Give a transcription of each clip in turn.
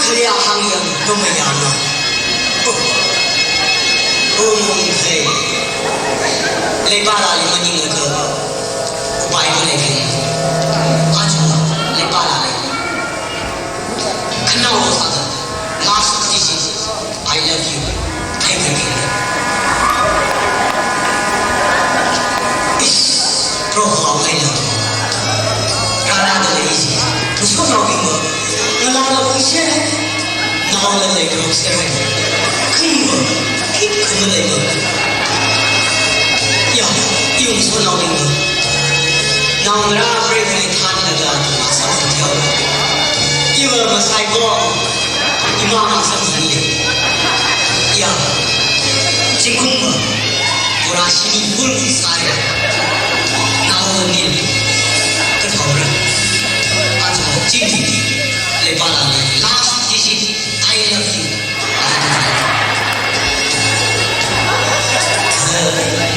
클리어 항영 너무 야너 응응해 레바라 이모님 그 바이블에 아주 레바라네 그나로 사가 last disease I love you everything is proper I love 라라도 이지 무슨 나오긴 거 라라도 이제 나오는 내 그런 세상 큰거 그거 내거 야 이거 무슨 나오긴 거 나오느라 브레이크에 타는 거가 막상 버텨 이거 뭐 살고 이만한 상상이야 야 지금 뭐 보라심이 물 사야 나오는 일 그 더불어 아주 찡찡이 레바라는 last disease I love you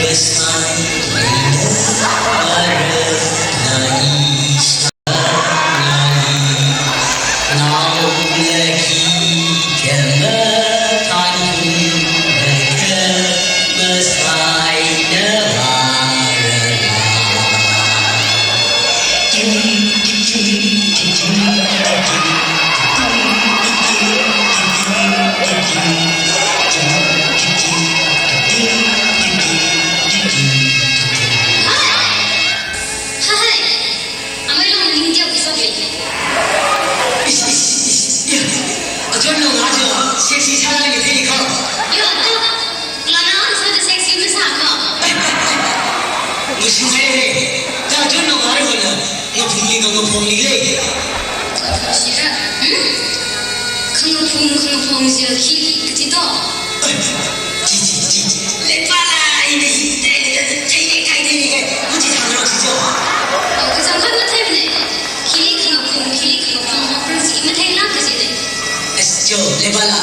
그 사이에 나이 레발라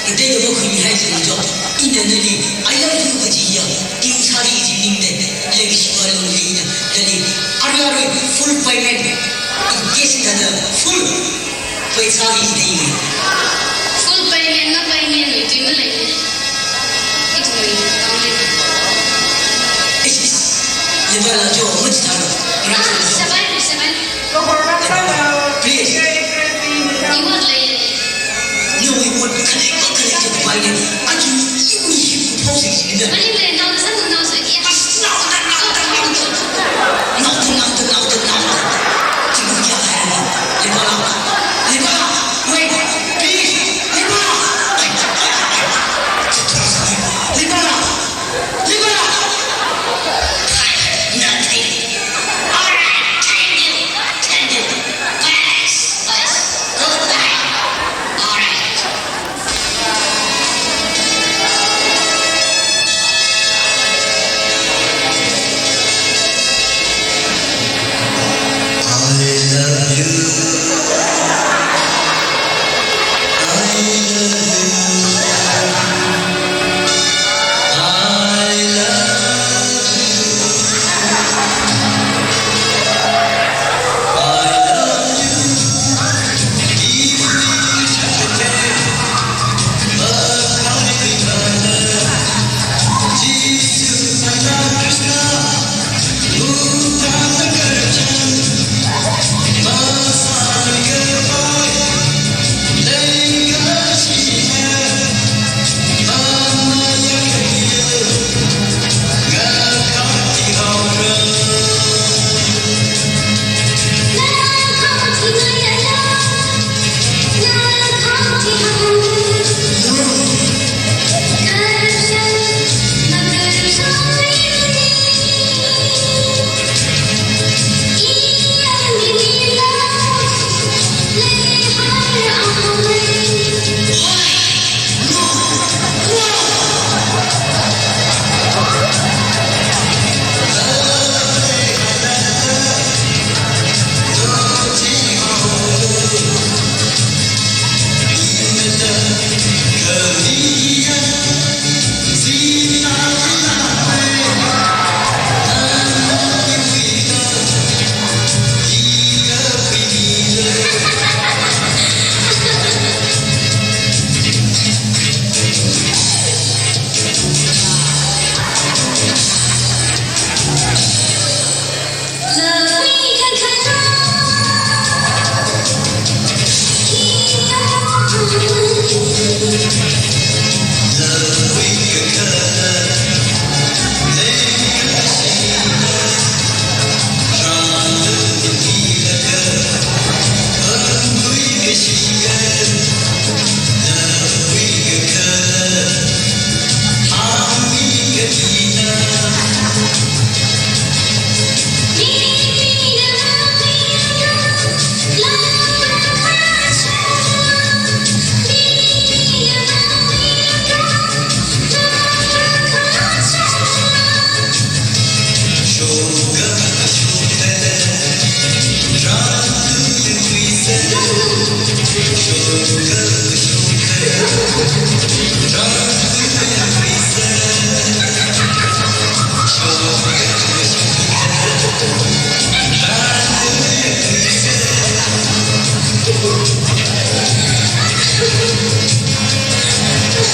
이때 너무 금이하지 먼저 이년들이 알려주는 거지요 이웃살이 집인데 레기시와를 올리냐 여기 하루하루 풀 파이면 계신다는 풀 पैसा이 नहीं full payment ना payment हुई तो मिले इतने काम लेना ये वाला जो मुझे था seven please you want like no we want connect to find it आज ये proposing है when you play now the sun now so yeah Nothing.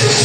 Thank